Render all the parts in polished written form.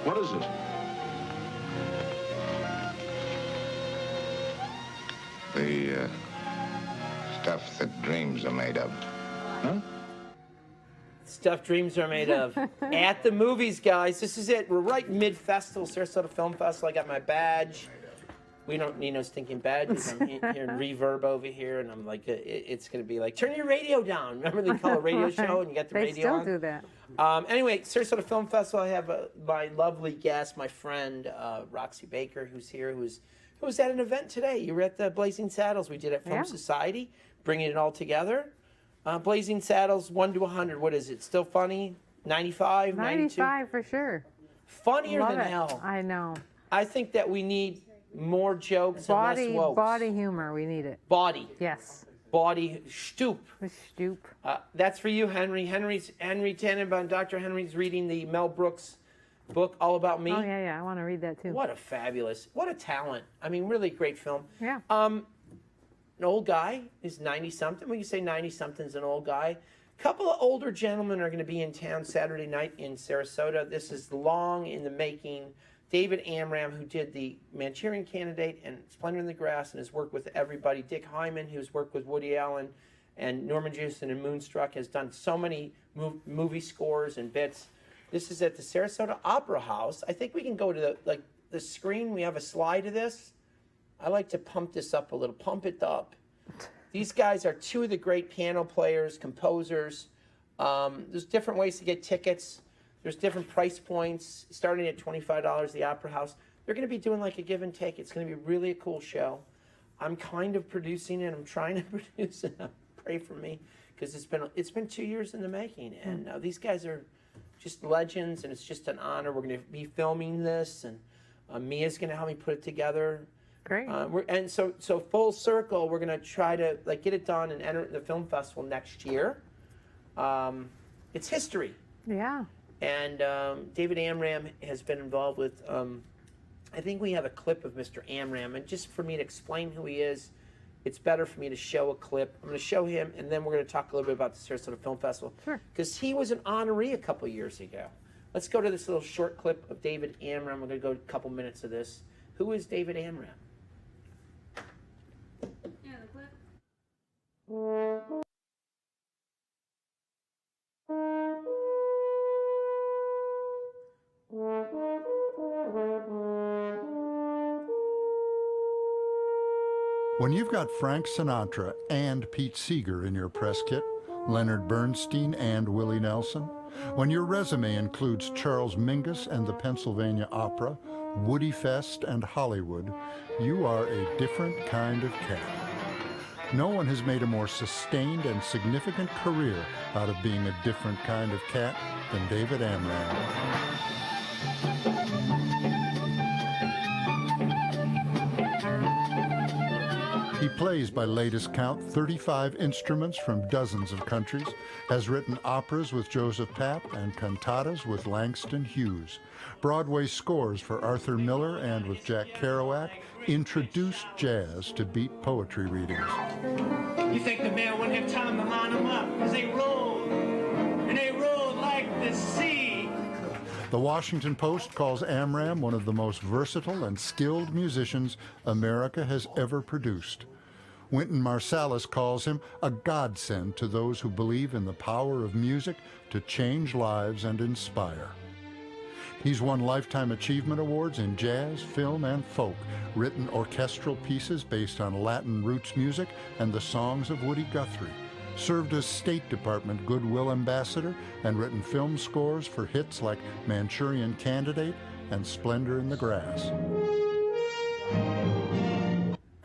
What is it? The stuff that dreams are made of. Huh? Stuff dreams are made of. At the movies, guys. This is it. We're right mid-festival, Sarasota Film Festival. I got my badge. We don't need no stinking badges. I'm hearing reverb over here, and I'm like, it's going to be like, turn your radio down. Remember they call a radio show, and you got the radio on? They still do that. Anyway, Sarasota Film Festival, I have my lovely guest, my friend, Roxy Baker, who's here, who was at an event today. You were at the Blazing Saddles we did at Film Society, bringing it all together. Blazing Saddles, 1 to 100. What is it? Still funny? 95, 92? 95 for sure. Funnier Love than it. hell. I know. I think that we need more jokes and less woke. Body humor, we need it. Body. Yes. Body. Stoop. Stoop. That's for you, Henry. Henry Tannenbaum, Dr. Henry's reading the Mel Brooks book, All About Me. Oh, yeah. I want to read that, too. What a talent. I mean, really great film. Yeah. An old guy is 90-something. When you say 90-something is an old guy. A couple of older gentlemen are going to be in town Saturday night in Sarasota. This is long in the making. David Amram, who did the Manchurian Candidate and Splendor in the Grass and has worked with everybody. Dick Hyman, who's worked with Woody Allen and Norman Jewison and Moonstruck, has done so many movie scores and bits. This is at the Sarasota Opera House. I think we can go to the screen. We have a slide of this. I like to pump this up a little. Pump it up. These guys are two of the great piano players, composers. There's different ways to get tickets. There's different price points, starting at $25 at the Opera House. They're going to be doing like a give and take. It's going to be really a cool show. I'm kind of producing it. I'm trying to produce it. Pray for me, because it's been 2 years in the making, and these guys are just legends, and it's just an honor. We're going to be filming this, and Mia's going to help me put it together. Great. And so full circle, we're going to try to get it done and enter the film festival next year. It's history. Yeah. And David Amram has been involved with, I think we have a clip of Mr. Amram. And just for me to explain who he is, it's better for me to show a clip. I'm going to show him, and then we're going to talk a little bit about the Sarasota Film Festival. Sure. Because he was an honoree a couple years ago. Let's go to this little short clip of David Amram. We're going to go a couple minutes of this. Who is David Amram? Yeah, the clip. When you've got Frank Sinatra and Pete Seeger in your press kit, Leonard Bernstein and Willie Nelson, when your resume includes Charles Mingus and the Pennsylvania Opera, Woody Fest and Hollywood, you are a different kind of cat. No one has made a more sustained and significant career out of being a different kind of cat than David Amram. He plays, by latest count, 35 instruments from dozens of countries, has written operas with Joseph Papp and cantatas with Langston Hughes, Broadway scores for Arthur Miller and with Jack Kerouac, introduced jazz to beat poetry readings. You think the mayor wouldn't have time to line them up, because they rolled, and they rolled like the sea. The Washington Post calls Amram one of the most versatile and skilled musicians America has ever produced. Wynton Marsalis calls him a godsend to those who believe in the power of music to change lives and inspire. He's won Lifetime Achievement Awards in jazz, film, and folk, written orchestral pieces based on Latin roots music and the songs of Woody Guthrie, served as State Department Goodwill Ambassador, and written film scores for hits like Manchurian Candidate and Splendor in the Grass.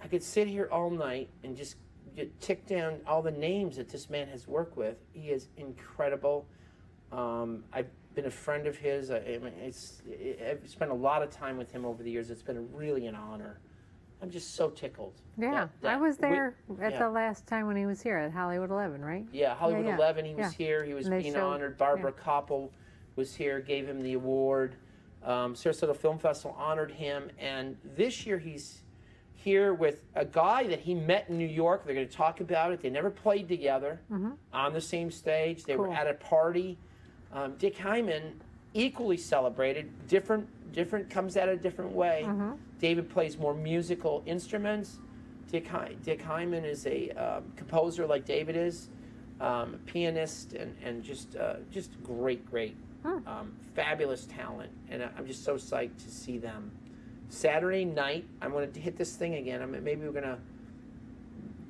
I could sit here all night and just tick down all the names that this man has worked with. He is incredible. I've been a friend of his. I've spent a lot of time with him over the years. It's been really an honor. I'm just so tickled. Yeah, I was there at the last time when he was here at Hollywood 11, right? Yeah, Hollywood 11, he was here. He was being honored. Barbara Koppel was here, gave him the award. Sarasota Film Festival honored him. And this year he's here with a guy that he met in New York. They're going to talk about it. They never played together on the same stage. They were at a party. Dick Hyman equally celebrated. Different comes at a different way. David plays more musical instruments. Dick Hyman is a composer like David is, pianist, and just great, fabulous talent. And I'm just so psyched to see them. Saturday night, I'm going to hit this thing again. Maybe we're going to.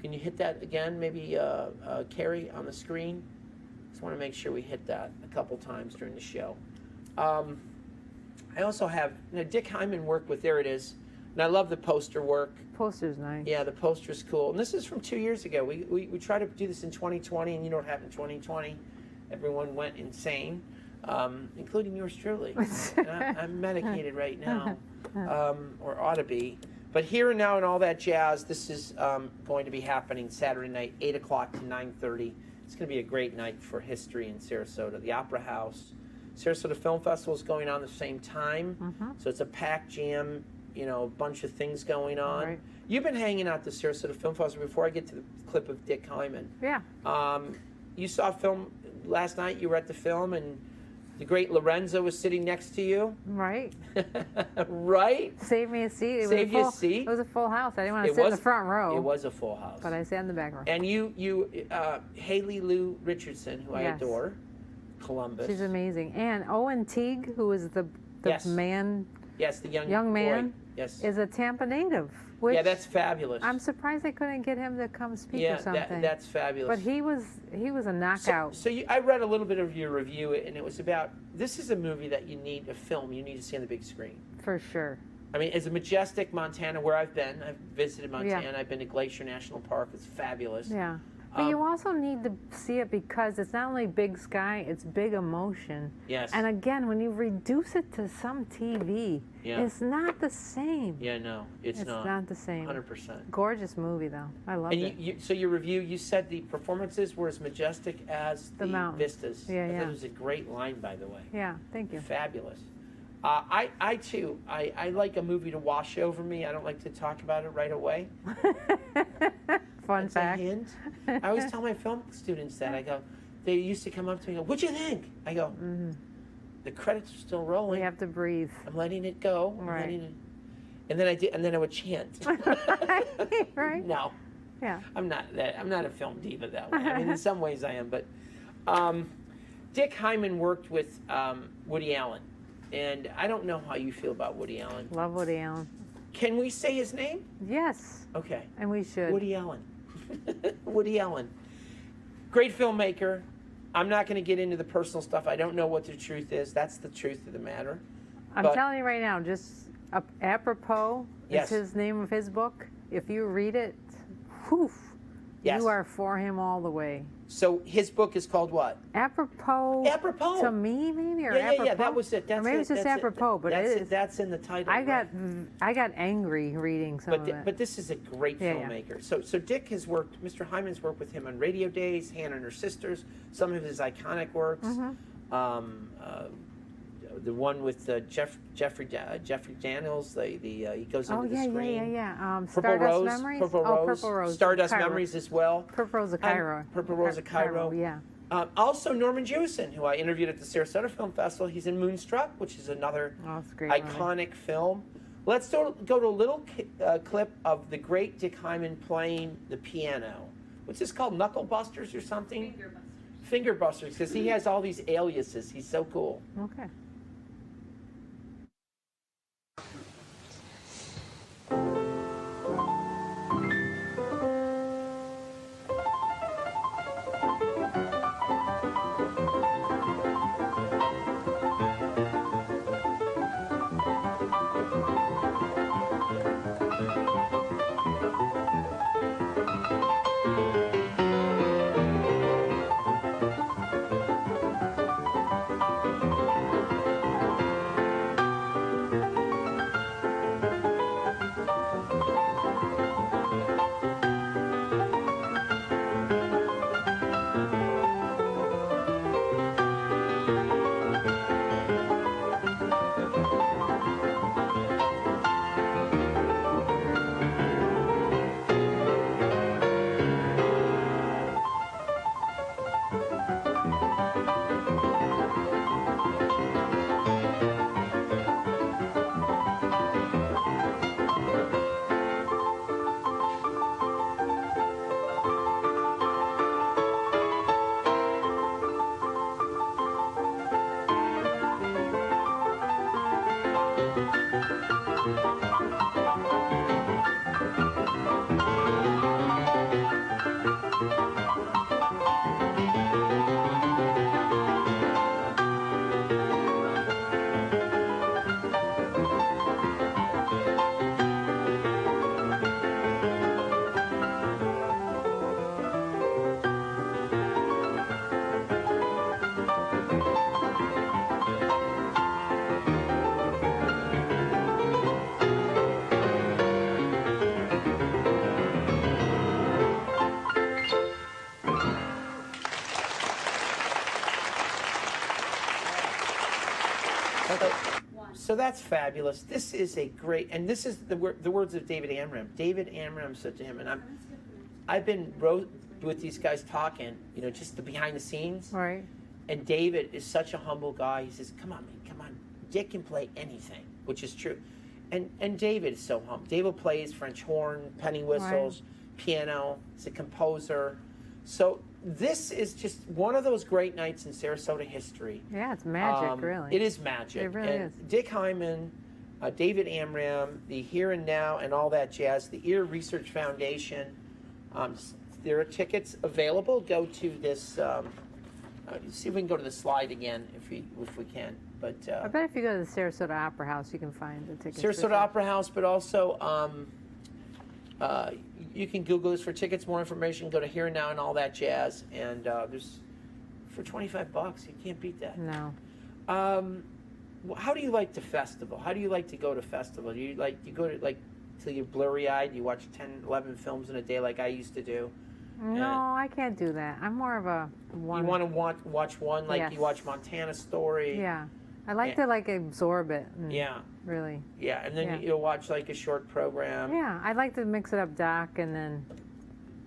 Can you hit that again? Maybe Carrie on the screen. Just want to make sure we hit that a couple times during the show. I also have Dick Hyman work with. There it is. And I love the poster work. Poster's nice. Yeah, the poster's cool. And this is from 2 years ago. We tried to do this in 2020, and you know what happened in 2020? Everyone went insane, including yours truly. I'm medicated right now, or ought to be. But Here and Now and All That Jazz, this is going to be happening Saturday night, 8 o'clock to 9:30. It's going to be a great night for history in Sarasota. The Opera House. Sarasota Film Festival is going on the same time. So it's a packed jam. You know, a bunch of things going on. Right. You've been hanging out the Sarasota Film Festival. Before I get to the clip of Dick Hyman. Yeah. You saw a film last night. You were at the film, and the great Lorenzo was sitting next to you. Right. Right? Saved me a seat. Saved you a seat. It was a full house. I didn't want to sit in the front row. It was a full house. But I sat in the back row. And you, Haley Lou Richardson, who I adore, Columbus. She's amazing. And Owen Teague, who is the man. Yes, the young man. Boy. Yes. Is a Tampa native. Which yeah, that's fabulous. I'm surprised they couldn't get him to come speak or something. Yeah, that's fabulous. But he was a knockout. I read a little bit of your review, and it was about, this is a movie that you need to see on the big screen. For sure. I mean, it's a majestic Montana, where I've visited Montana. Yeah. I've been to Glacier National Park. It's fabulous. Yeah. But you also need to see it because it's not only big sky, it's big emotion. Yes. And again, when you reduce it to some TV, it's not the same. Yeah, no, it's not. It's not the same. 100%. Gorgeous movie, though. I loved it. So your review, you said the performances were as majestic as the vistas. Yeah, I thought it was a great line, by the way. Yeah, thank you. Fabulous. I too, I like a movie to wash over me. I don't like to talk about it right away. Fun fact. A hint. I always tell my film students that. I go, they used to come up to me and go, "What'd you think?" I go, "The credits are still rolling. We have to breathe. I'm letting it go. Right. And then I would chant. Right. No. Yeah. I'm not a film diva that way. I mean, in some ways I am, but Dick Hyman worked with Woody Allen, and I don't know how you feel about Woody Allen. Love Woody Allen. Can we say his name? Yes. Okay. And we should. Woody Allen. Woody Allen. Great filmmaker. I'm not going to get into the personal stuff. I don't know what the truth is. That's the truth of the matter. I'm telling you right now, just apropos, is his name of his book. If you read it, whew, you are for him all the way. So his book is called what? Apropos. Apropos. To me, maybe, or apropos. Yeah, that was it. Or maybe it's just apropos, but it is. That's in the title. I got angry reading some of it. But this is a great filmmaker. Yeah. So Dick has worked. Mr. Hyman's worked with him on Radio Days, Hannah and Her Sisters, some of his iconic works. The one with Jeffrey Daniels. He goes into the screen. Purple Rose. Memories? Purple Rose. Purple Rose. Stardust Cairo. Memories as well. Purple Rose of Cairo. Purple Rose of Cairo. Yeah. Also Norman Jewison, who I interviewed at the Sarasota Film Festival. He's in Moonstruck, which is another iconic film. Let's go to a little clip of the great Dick Hyman playing the piano. What's this called? Knuckle Busters or something? Finger Busters, because he has all these aliases. He's so cool. Okay. So that's fabulous. This is a great, and this is the words of David Amram. David Amram said to him, and I've been with these guys talking, you know, just the behind the scenes. Right. And David is such a humble guy. He says, "Come on, man, come on. Dick can play anything," which is true. And David is so humble. David plays French horn, penny whistles, piano. He's a composer. So this is just one of those great nights in Sarasota history. Yeah, it's magic, really. It is magic. It really is. Dick Hyman, David Amram, the Here and Now and all that jazz, the Ear Research Foundation. There are tickets available. Go to this. See if we can go to the slide again, if we can. But I bet if you go to the Sarasota Opera House, you can find the tickets. Sarasota Opera House, but also you can Google this for tickets, more information. Go to Here and Now and all that jazz, and there's for $25. You can't beat that. No. How do you like the festival? How do you like to go to festival? Do you go to like till you're blurry-eyed? You watch 10, 11 films in a day like I used to do? No, I can't do that. I'm more of a one. You want to watch one like Yes. you watch Montana Story? Yeah. I like to like absorb it. Yeah. Really. Yeah, and then you'll watch like a short program. Yeah, I like to mix it up, doc, and then.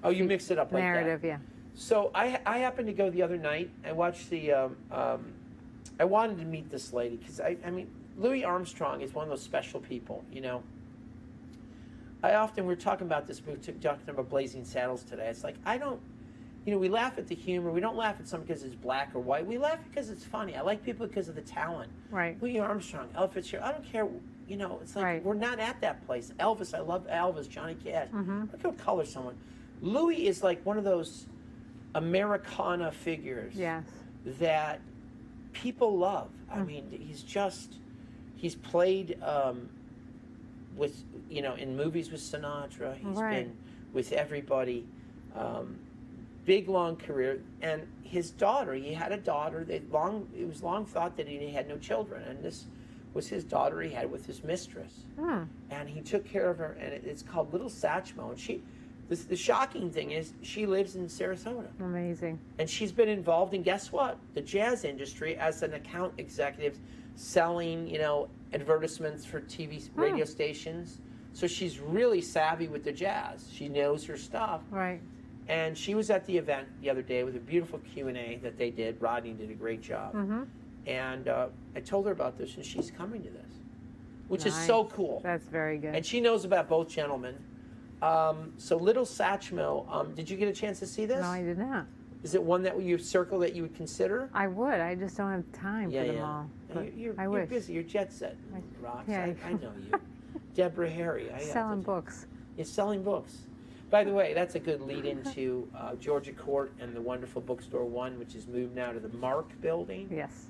Oh, you mix it up like narrative, that. yeah. So I happened to go the other night. I watched the. I wanted to meet this lady because I mean Louis Armstrong is one of those special people, you know. We're talking about this. We were talking about Blazing Saddles today. It's like I don't. You know, we laugh at the humor. We don't laugh at someone because it's black or white. We laugh because it's funny. I like people because of the talent. Right. Louis Armstrong, Ella Fitzgerald. I don't care. You know, it's like we're not at that place. Elvis, I love Elvis. Johnny Cash. I don't care what color someone. Louis is like one of those Americana figures. Yes. That people love. I mean, he's played with, you know, in movies with Sinatra. He's been with everybody. Big, long career. And his daughter, he had a daughter. It was long thought that he had no children. And this was his daughter he had with his mistress. And he took care of her. And it's called Little Satchmo. And the shocking thing is she lives in Sarasota. Amazing. And she's been involved in, guess what? The jazz industry as an account executive, selling, you know, advertisements for TV, radio stations. So she's really savvy with the jazz. She knows her stuff. Right. And she was at the event the other day with a beautiful Q&A that they did. Rodney did a great job. And I told her about this, and she's coming to this, which is so cool. That's very good. And she knows about both gentlemen. So Little Satchmo, did you get a chance to see this? No, I did not. Is it one that you circle that you would consider? I would. I just don't have time for them all. You're busy. You're jet set, Rox. Yeah. I know you. Deborah Harry. Selling books. You're selling books. By the way, that's a good lead into Georgia Court and the wonderful Bookstore One, which is moved now to the Mark building. Yes.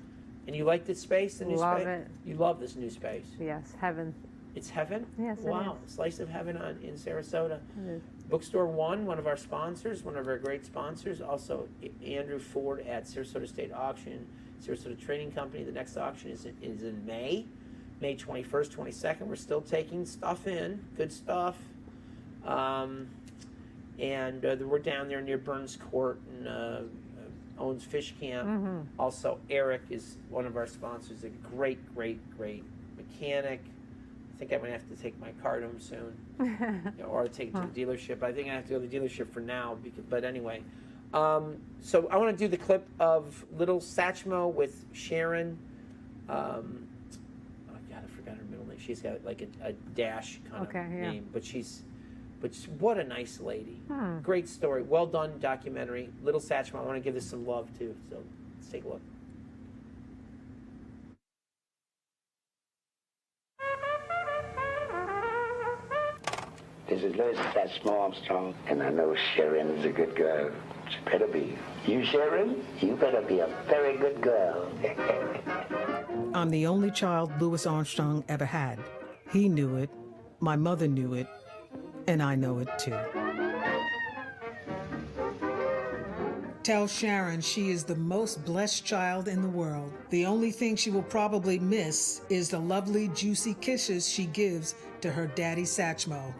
And you like this space, the new love space? Love it. You love this new space. Yes, heaven. It's heaven? Yes, wow. it is. Slice of heaven in Sarasota. It is. Bookstore One, one of our sponsors, one of our great sponsors. Also, Andrew Ford at Sarasota State Auction, Sarasota Trading Company. The next auction is in May 21st, 22nd. We're still taking stuff in, good stuff. And we're down there near Burns Court and owns Fish Camp. Also, Eric is one of our sponsors, a great mechanic. I think I'm going to have to take my car to him soon, or take it to the dealership. I think I have to go to the dealership for now, but anyway. So I want to do the clip of Little Satchmo with Sharon. Oh, God, I forgot her middle name. She's got like a dash kind of name, but what a nice lady. Great story. Well done documentary. Little Satchmo. I want to give this some love, too. So let's take a look. This is Louis Satchmo Armstrong, and I know Sharon is a good girl. She better be. You, Sharon? You better be a very good girl. I'm the only child Louis Armstrong ever had. He knew it, my mother knew it, and I know it too. Tell Sharon she is the most blessed child in the world. The only thing she will probably miss is the lovely, juicy kisses she gives to her daddy Satchmo.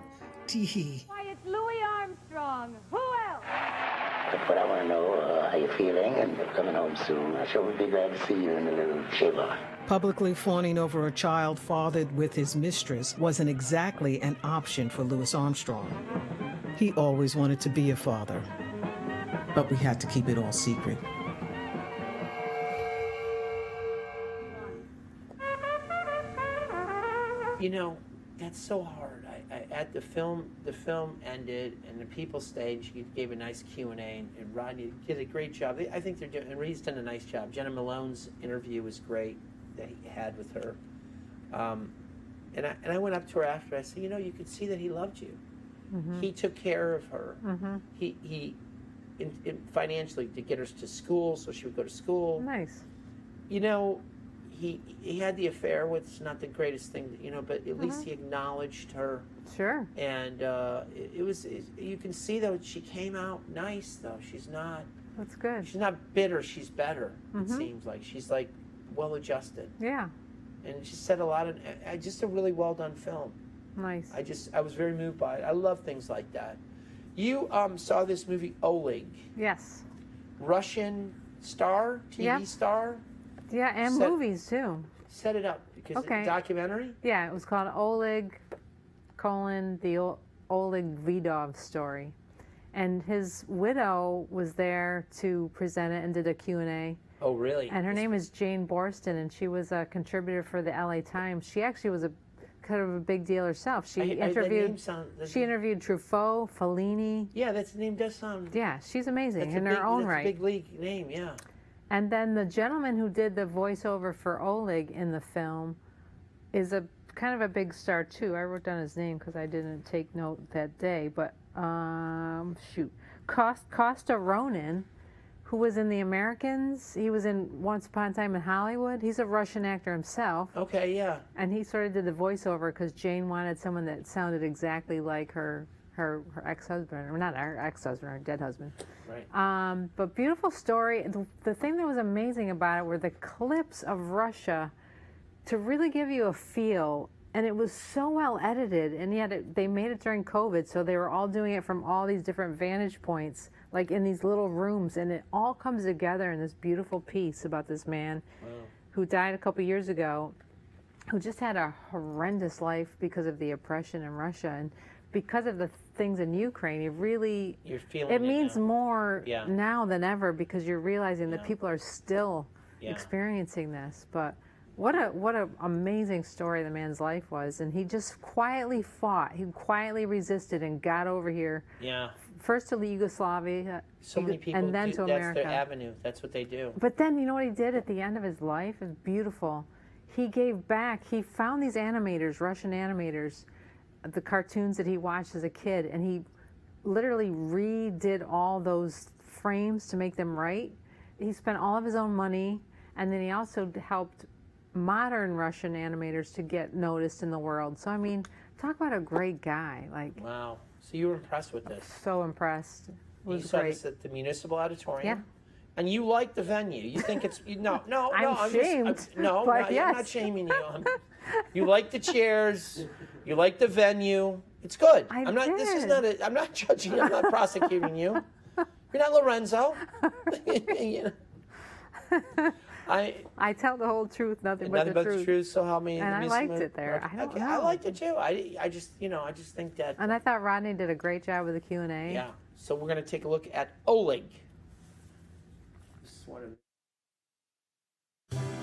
Tee-hee. Why, it's Louis Armstrong. Who else? But I want to know how you're feeling and you're coming home soon. I sure would be glad to see you in the little shaver. Publicly fawning over a child fathered with his mistress wasn't exactly an option for Louis Armstrong. He always wanted to be a father, but we had to keep it all secret. You know, that's so hard. At the film ended, and the people stage gave a nice Q&A, and Rodney did a great job. I think they're doing, and Reed's done a nice job. Jenna Malone's interview was great that he had with her, and I went up to her after. I said, you know, you could see that he loved you. Mm-hmm. He took care of her. Mm-hmm. He financially to get her to school so she would go to school. Nice. You know. He had the affair, which is not the greatest thing, you know, but at least he acknowledged her. Sure. And you can see, though, she came out nice, though. She's not. That's good. She's not bitter. She's better, it seems like. She's, like, well-adjusted. Yeah. And she said a lot of, just a really well-done film. Nice. I was very moved by it. I love things like that. You saw this movie, Oleg. Yes. Russian star, TV star. Yeah, and movies too. Set it up because it's a documentary. Yeah, it was called Oleg: the Oleg Vidov story, and his widow was there to present it and did a Q&A. Oh, really? And her name is Jane Borston, and she was a contributor for the LA Times. She actually was kind of a big deal herself. She interviewed Truffaut, Fellini. Yeah, that name does sound. Yeah, she's amazing in her own right. That's a big league name, yeah. And then the gentleman who did the voiceover for Oleg in the film is a kind of a big star too. I wrote down his name because I didn't take note that day. But Costa Ronin, who was in The Americans. He was in Once Upon a Time in Hollywood. He's a Russian actor himself. Okay, yeah. And he sort of did the voiceover because Jane wanted someone that sounded exactly like her ex-husband, or not her ex-husband, her dead husband. Right. But beautiful story. The thing that was amazing about it were the clips of Russia to really give you a feel. And it was so well edited, and yet they made it during COVID, so they were all doing it from all these different vantage points, like in these little rooms, and it all comes together in this beautiful piece about this man who died a couple years ago, who just had a horrendous life because of the oppression in Russia. And because of the things in Ukraine, it means more now than ever, because you're realizing that people are still experiencing this. But what a amazing story the man's life was, and he just quietly fought. He quietly resisted and got over here. Yeah. First to Yugoslavia, so many people and then to America. That's their avenue. That's what they do. But then you know what he did at the end of his life? It's beautiful. He gave back. He found these animators, Russian animators, the cartoons that he watched as a kid, and he literally redid all those frames to make them right. He spent all of his own money, and then he also helped modern Russian animators to get noticed in the world. So I mean, talk about a great guy. Like, wow. So you were impressed with this? So impressed. It was you saw great. this at the Municipal Auditorium? Yeah. And you like the venue. You think it's no. I'm shamed. I'm not shaming you. You like the chairs. You like the venue. It's good. I'm not judging you. I'm not prosecuting you. You're not Lorenzo. You know? I tell the whole truth, nothing but the truth. So help me. And I liked it there. I don't know. I liked it too. I just think that. And I thought Rodney did a great job with the Q&A. Yeah. So we're going to take a look at Oleg.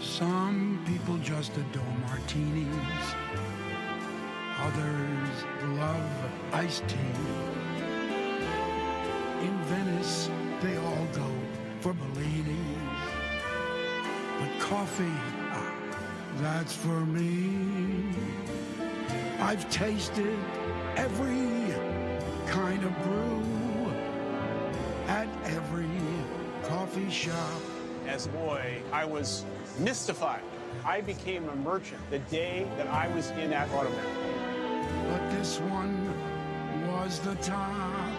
Some people just adore martinis. Others love iced tea. In Venice, they all go for Bellinis. But coffee, that's for me. I've tasted every kind of brew at every coffee shop. As a boy, I was mystified. I became a merchant the day that I was in that automat. But this one was the top.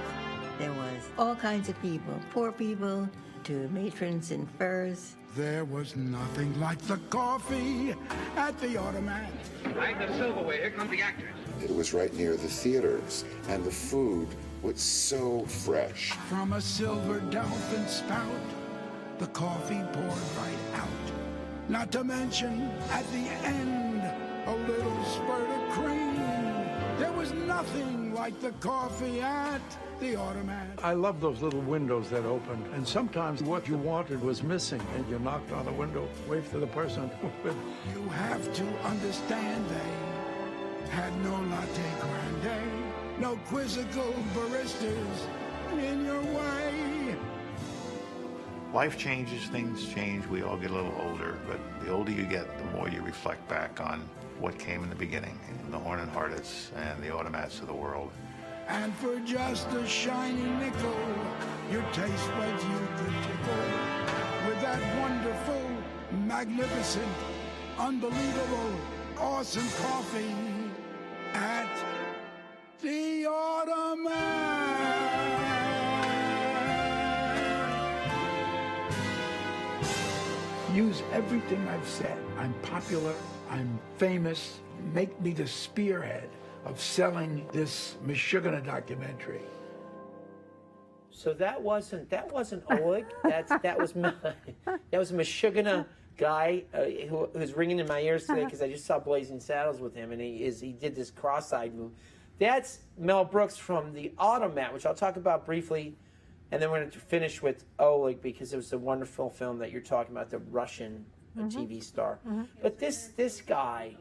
There was all kinds of people, poor people to matrons in furs. There was nothing like the coffee at the automat. Right, the silverware. Here come the actors. It was right near the theaters, and the food was so fresh. From a silver dolphin spout, the coffee poured right out. Not to mention, at the end, a little spurt of cream. There was nothing like the coffee at the Automat. I love those little windows that opened, and sometimes what you wanted was missing, and you knocked on the window, waved to the person with. You have to understand they had no latte grande, no quizzical baristas in your way. Life changes, things change, we all get a little older, but the older you get, the more you reflect back on what came in the beginning, the Horn and Hardits and the Automats of the world. And for just a shiny nickel, your taste buds you could tickle with that wonderful, magnificent, unbelievable, awesome coffee at the Automat. Use everything I've said. I'm popular, I'm famous. Make me the spearhead of selling this Meshuggah documentary. So that wasn't Oleg. That was a Meshuggah guy who's ringing in my ears today because I just saw Blazing Saddles with him, and he did this cross-eyed move. That's Mel Brooks from the Automat, which I'll talk about briefly, and then we're going to finish with Oleg because it was a wonderful film that you're talking about, the Russian TV star. But this guy,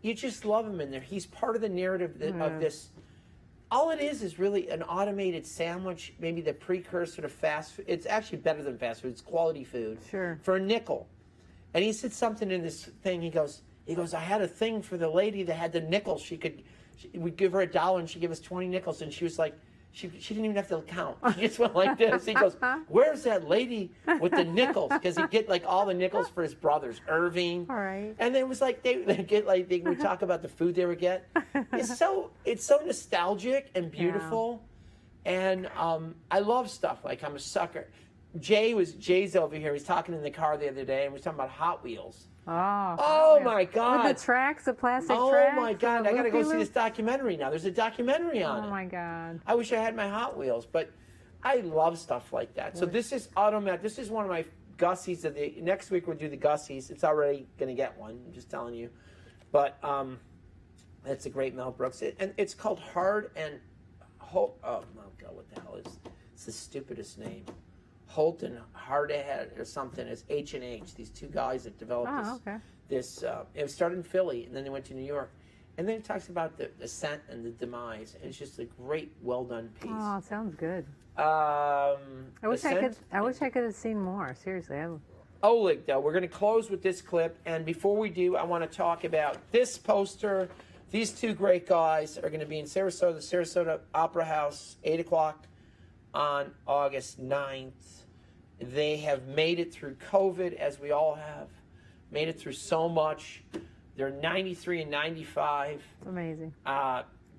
you just love him in there. He's part of the narrative of this. All it is really an automated sandwich, maybe the precursor to fast food. It's actually better than fast food. It's quality food for a nickel. And he said something in this thing. He goes, I had a thing for the lady that had the nickel. We'd give her $1 and she'd give us 20 nickels. And she was like, she didn't even have to count. She just went like this. He goes, where's that lady with the nickels? Because he'd get like all the nickels for his brothers, Irving. All right. And then it was like they get like they would talk about the food they would get. It's so nostalgic and beautiful, and I love stuff. Like I'm a sucker. Jay's over here. He's talking in the car the other day, and we're talking about Hot Wheels. Oh my God! With the tracks, the plastic tracks. Oh my God! I gotta go see this documentary now. There's a documentary on it. Oh my God! I wish I had my Hot Wheels, but I love stuff like that. So this is Automat. This is one of my Gussies of the next week. We'll do the Gussies. It's already gonna get one. I'm just telling you, but that's a great Mel Brooks. And it's called Hard and Holt. Oh my God! What the hell is? It's the stupidest name. Holt and Hardhead or something. It's H&H. These two guys that developed this. It started in Philly, and then they went to New York. And then it talks about the ascent and the demise. And it's just a great, well-done piece. Oh, it sounds good. I wish I could have seen more. Seriously. Oleg, though, we're going to close with this clip. And before we do, I want to talk about this poster. These two great guys are going to be in Sarasota, the Sarasota Opera House, 8 o'clock on August 9th. They have made it through COVID, as we all have, made it through so much. They're 93 and 95. It's amazing.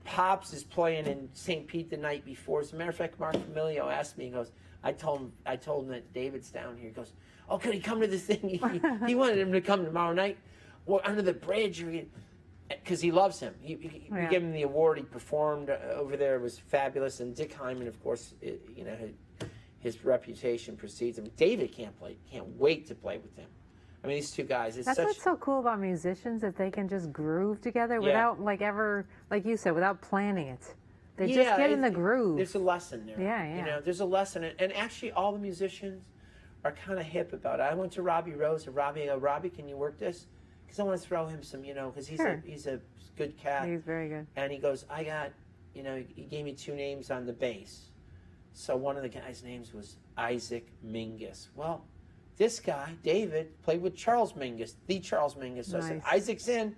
Pops is playing in St. Pete the night before. As a matter of fact, Mark Familio asked me, he goes, I told him that David's down here. He goes, oh, could he come to this thing? He wanted him to come tomorrow night. Well, under the bridge, because he loves him. We gave him the award. He performed over there. It was fabulous. And Dick Hyman, of course, his reputation precedes him. David can't wait to play with him. I mean, these two guys. That's what's so cool about musicians, that they can just groove together without ever, like you said, without planning it. They just get in the groove. There's a lesson there. Yeah. There's a lesson. And actually, all the musicians are kind of hip about it. I went to Robbie Rose, and I go, Robbie, can you work this? Because I want to throw him some, because he's a good cat. He's very good. And he goes, I got, he gave me 2 names on the bass. So one of the guys' names was Isaac Mingus. Well, this guy, David, played with Charles Mingus, the Charles Mingus. So I said, Isaac's in.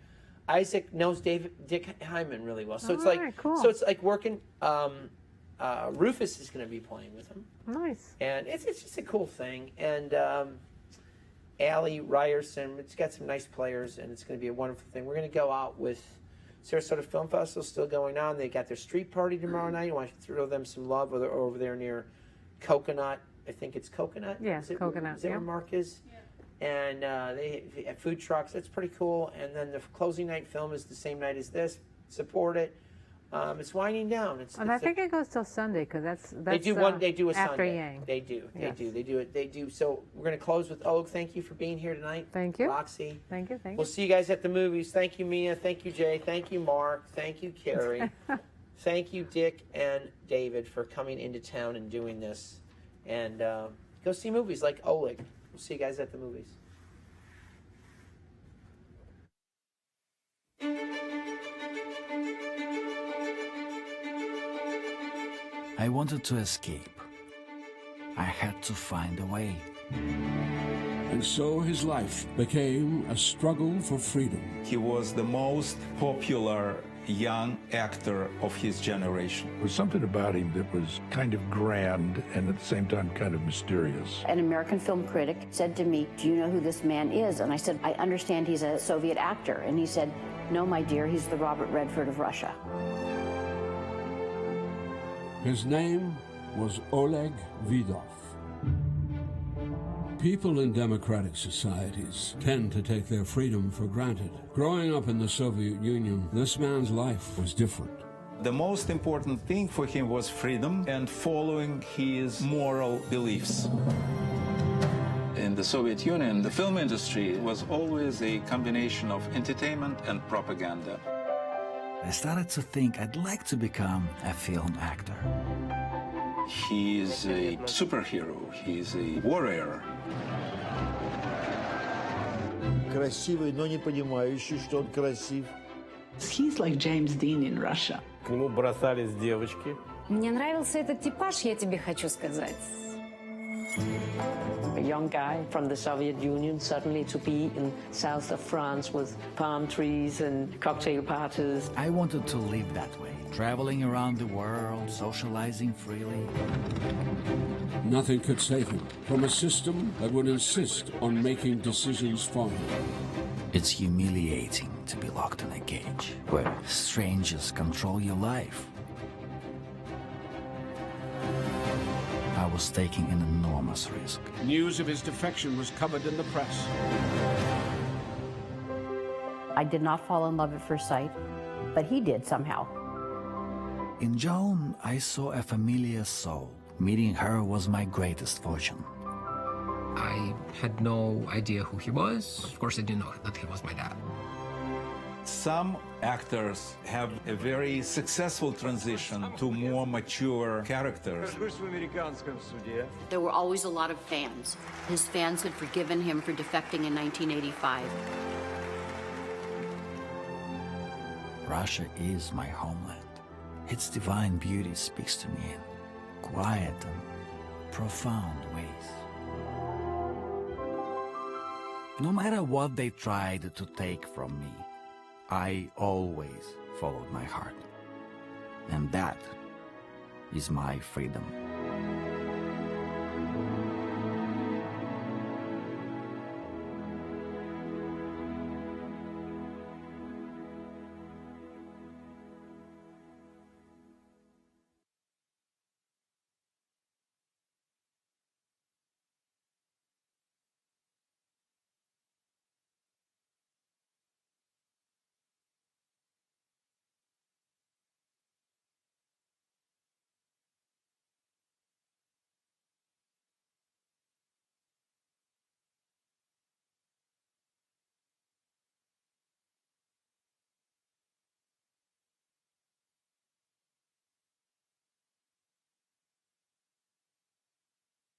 Isaac knows Dick Hyman really well. So it's like, cool. So it's like working. Rufus is going to be playing with him. Nice. And it's just a cool thing. And Allie Ryerson, it's got some nice players, and it's going to be a wonderful thing. We're going to go out with Sarasota Film Festival still going on. They got their street party tomorrow night. I want to throw them some love over there near Coconut. I think it's Coconut. Yeah, Coconut. Is that where Mark is? And they have food trucks. That's pretty cool. And then the closing night film is the same night as this. Support it. It's winding down. And I think it goes till Sunday because that's they do one. They do a after Sunday. Yang. They do. They Yes. do. They do it. They do. So we're going to close with Og. Thank you for being here tonight. Thank you. Roxy. Thank you. Thank We'll you. see you guys at the movies. Thank you, Mia. Thank you, Jay. Thank you, Mark. Thank you, Carrie. Thank you, Dick and David, for coming into town and doing this. And go see movies like Oleg. We'll see you guys at the movies. I wanted to escape. I had to find a way. And so his life became a struggle for freedom. He was the most popular young actor of his generation. There was something about him that was kind of grand and at the same time kind of mysterious. An American film critic said to me, "Do you know who this man is?" And I said, "I understand he's a Soviet actor." And he said, "No, my dear, he's the Robert Redford of Russia." His name was Oleg Vidov. People in democratic societies tend to take their freedom for granted. Growing up in the Soviet Union, this man's life was different. The most important thing for him was freedom and following his moral beliefs. In the Soviet Union, the film industry was always a combination of entertainment and propaganda. I started to think I'd like to become a film actor. He's a superhero. He's a warrior. Красивый, но не понимающий, что он красив. He's like James Dean in Russia. К нему бросались девочки. Мне нравился этот типаж, я тебе хочу сказать. A young guy from the Soviet Union suddenly to be in south of France with palm trees and cocktail parties. I wanted to live that way, traveling around the world, socializing freely. Nothing could save him from a system that would insist on making decisions for him. It's humiliating to be locked in a cage where strangers control your life. I was taking an enormous risk. News of his defection was covered in the press. I did not fall in love at first sight, but he did somehow. In Joan, I saw a familiar soul. Meeting her was my greatest fortune. I had no idea who he was. Of course, I didn't know that he was my dad. Some actors have a very successful transition to more mature characters. There were always a lot of fans. His fans had forgiven him for defecting in 1985. Russia is my homeland. Its divine beauty speaks to me in quiet and profound ways. No matter what they tried to take from me, I always followed my heart. And that is my freedom.